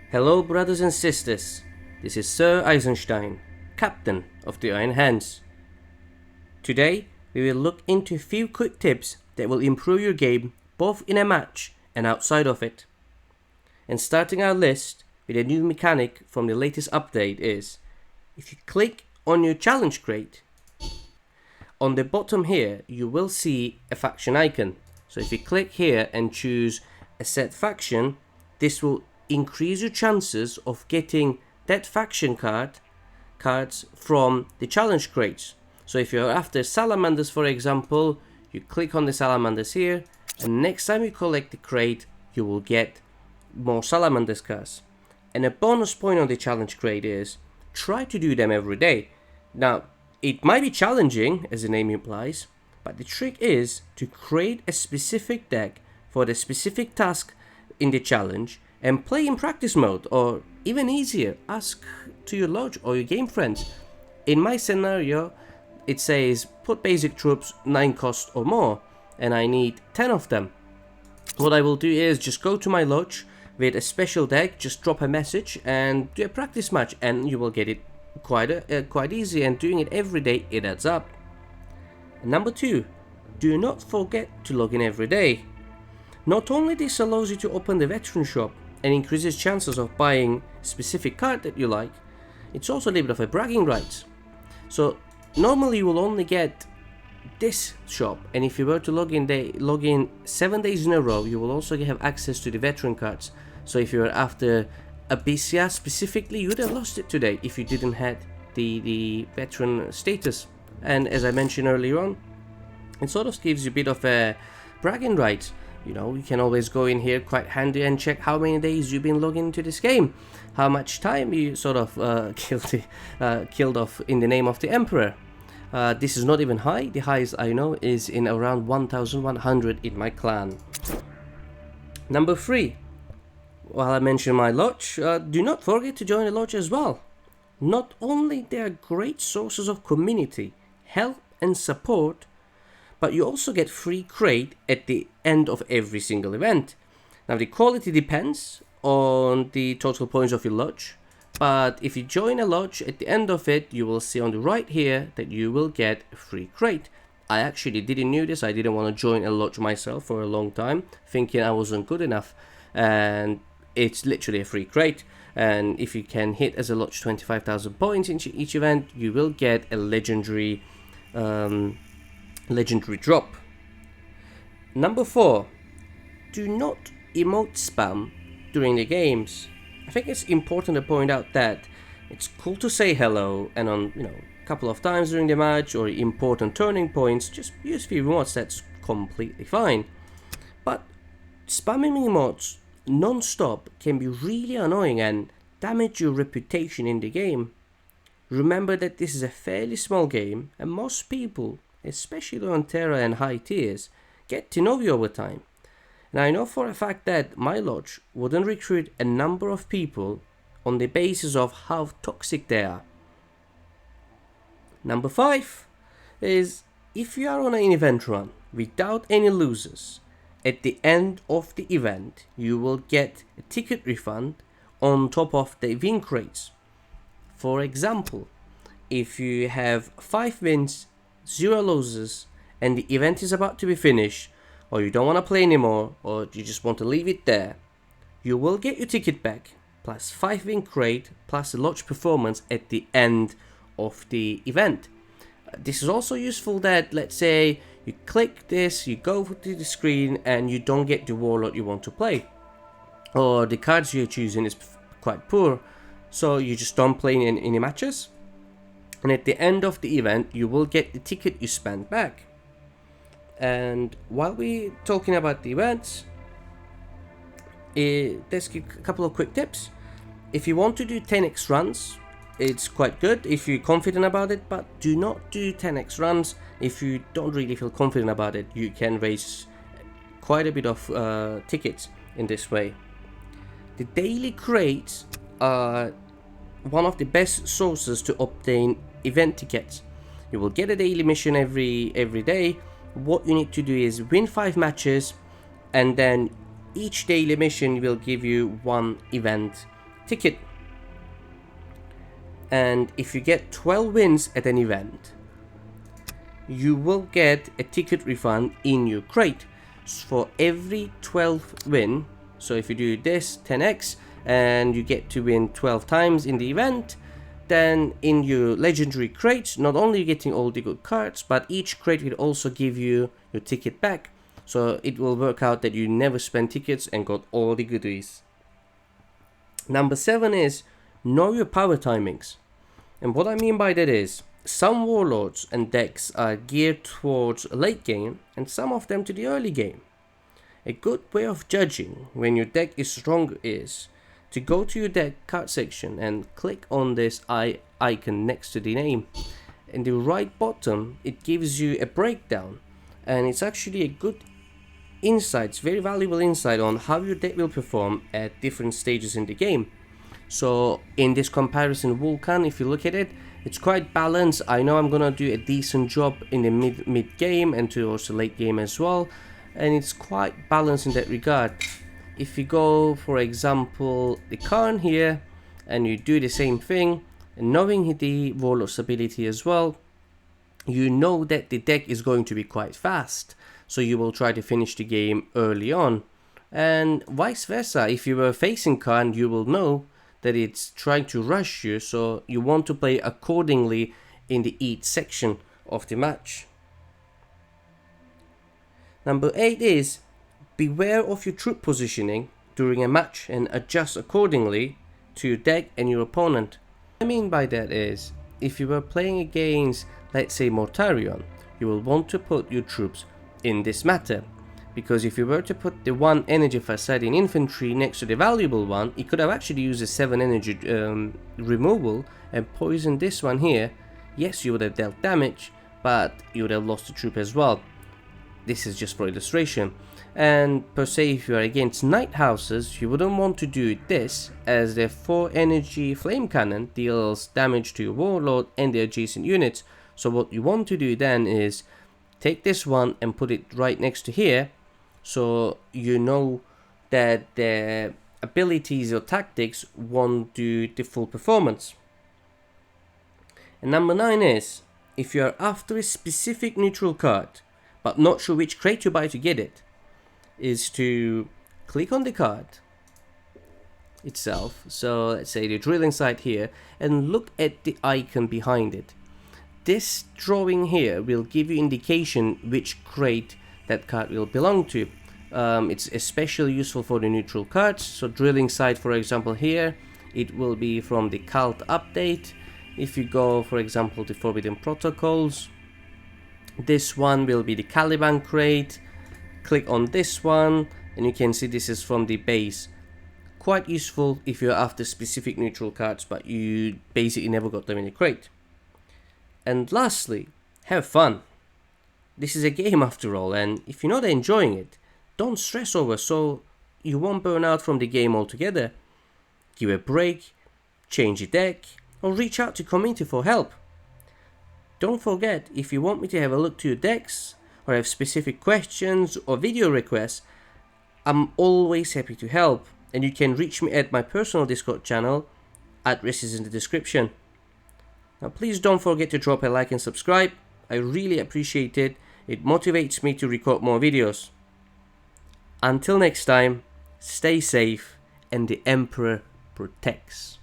Hello, brothers and sisters. This is Sir Eisenstein, Captain of the Iron Hands. Today, we will look into a few quick tips that will improve your game both in a match and outside of it. And starting our list with a new mechanic from the latest update is, if you click on your challenge crate, on the bottom here, you will see a faction icon. So if you click here and choose a set faction, this will increase your chances of getting that faction cards from the challenge crates. So if you're after salamanders, for example, you click on the salamanders here, and next time you collect the crate, you will get more salamanders cards. And a bonus point on the challenge crate is, try to do them every day. Now, it might be challenging, as the name implies, but the trick is to create a specific deck for the specific task in the challenge and play in practice mode, or even easier, ask to your lodge or your game friends. In my scenario, it says put basic troops 9 cost or more, and I need 10 of them. What I will do is just go to my lodge with a special deck, just drop a message and do a practice match, and you will get it quite easy, and doing it every day, it adds up. Number 2, do not forget to log in every day. Not only this allows you to open the veteran shop and increases chances of buying specific card that you like, it's also a little bit of a bragging rights. So normally you will only get this shop, and if you were to log in 7 days in a row, you will also have access to the veteran cards. So if you're after a BCR specifically, you would have lost it today if you didn't have the veteran status. And as I mentioned earlier on, it sort of gives you a bit of a bragging rights. You know, you can always go in here quite handy and check how many days you've been logging into this game, how much time you sort of killed off in the name of the Emperor. This is not even high. The highest I know is in around 1100 in my clan. Number 3, while I mention my lodge, do not forget to join the lodge as well. Not only they are great sources of community, help and support, but you also get free crate at the end of every single event. Now the quality depends on the total points of your lodge, but if you join a lodge, at the end of it, you will see on the right here that you will get a free crate. I actually didn't know this. I didn't want to join a lodge myself for a long time, thinking I wasn't good enough, and it's literally a free crate. And if you can hit as a lodge 25,000 points in each event, you will get a legendary drop. Number 4, do not emote spam during the games. I think it's important to point out that it's cool to say hello, and on a couple of times during the match or important turning points, just use few emotes. That's completely fine. But spamming emotes non-stop can be really annoying and damage your reputation in the game. Remember that this is a fairly small game, and most people, especially on Terra and high tiers, get to know you over time. And I know for a fact that my lodge wouldn't recruit a number of people on the basis of how toxic they are. Number 5 is, if you are on an event run without any losers, at the end of the event you will get a ticket refund on top of the win crates. For example, if you have 5 wins, 0 losses, and the event is about to be finished, or you don't want to play anymore, or you just want to leave it there, you will get your ticket back, plus 5 win crate, plus a lodge performance at the end of the event. This is also useful that, let's say, you click this, you go to the screen, and you don't get the warlord you want to play, or the cards you're choosing is quite poor, so you just don't play in any matches. And at the end of the event, you will get the ticket you spent back. And while we're talking about the events, let's give a couple of quick tips. If you want to do 10x runs, it's quite good if you're confident about it, but do not do 10x runs if you don't really feel confident about it. You can raise quite a bit of tickets in this way. The daily crates are one of the best sources to obtain event tickets. You will get a daily mission every day. What you need to do is win 5 matches, and then each daily mission will give you 1 event ticket. And if you get 12 wins at an event, you will get a ticket refund in your crate for every 12th win. So if you do this 10x and you get to win 12 times in the event, then in your legendary crate, not only are you getting all the good cards, but each crate will also give you your ticket back. So it will work out that you never spent tickets and got all the goodies. Number 7 is know your power timings. And what I mean by that is, some warlords and decks are geared towards late game and some of them to the early game. A good way of judging when your deck is strong is to go to your deck card section and click on this eye icon next to the name. In the right bottom, it gives you a breakdown, and it's actually a good insights, very valuable insight on how your deck will perform at different stages in the game. So in this comparison Vulcan, if you look at it, it's quite balanced. I know I'm gonna do a decent job in the mid game and towards the late game as well, and it's quite balanced in that regard. If you go, for example, the Karn here, and you do the same thing, and knowing the Warlord's ability as well, you know that the deck is going to be quite fast, so you will try to finish the game early on. And vice versa, if you were facing Karn, you will know that it's trying to rush you, so you want to play accordingly in the each section of the match. Number 8 is beware of your troop positioning during a match and adjust accordingly to your deck and your opponent. What I mean by that is, if you were playing against, let's say, Mortarion, you will want to put your troops in this matter. Because if you were to put the 1 energy facade in infantry next to the valuable one, it could have actually used a 7 energy removal and poisoned this one here. Yes, you would have dealt damage, but you would have lost the troop as well. This is just for illustration. And per se, if you are against Night Houses, you wouldn't want to do this, as their 4 energy flame cannon deals damage to your warlord and the adjacent units. So what you want to do then is take this one and put it right next to here, so you know that the abilities or tactics won't do the full performance. And number 9 is, if you are after a specific neutral card but not sure which crate to buy to get it, is to click on the card itself, so let's say the drilling site here, and look at the icon behind it. This drawing here will give you indication which crate that card will belong to. It's especially useful for the neutral cards. So drilling site, for example, here, it will be from the cult update. If you go, for example, to Forbidden Protocols, this one will be the Caliban crate. Click on this one and you can see this is from the base. Quite useful if you're after specific neutral cards but you basically never got them in the crate. And lastly, have fun. This is a game after all, and if you're not enjoying it, don't stress over so you won't burn out from the game altogether. Give a break, change your deck, or reach out to community for help. Don't forget, if you want me to have a look to your decks, or have specific questions or video requests, I'm always happy to help, and you can reach me at my personal Discord channel. Address is in the description. Now please don't forget to drop a like and subscribe. I really appreciate it. It motivates me to record more videos. Until next time, stay safe and the Emperor protects.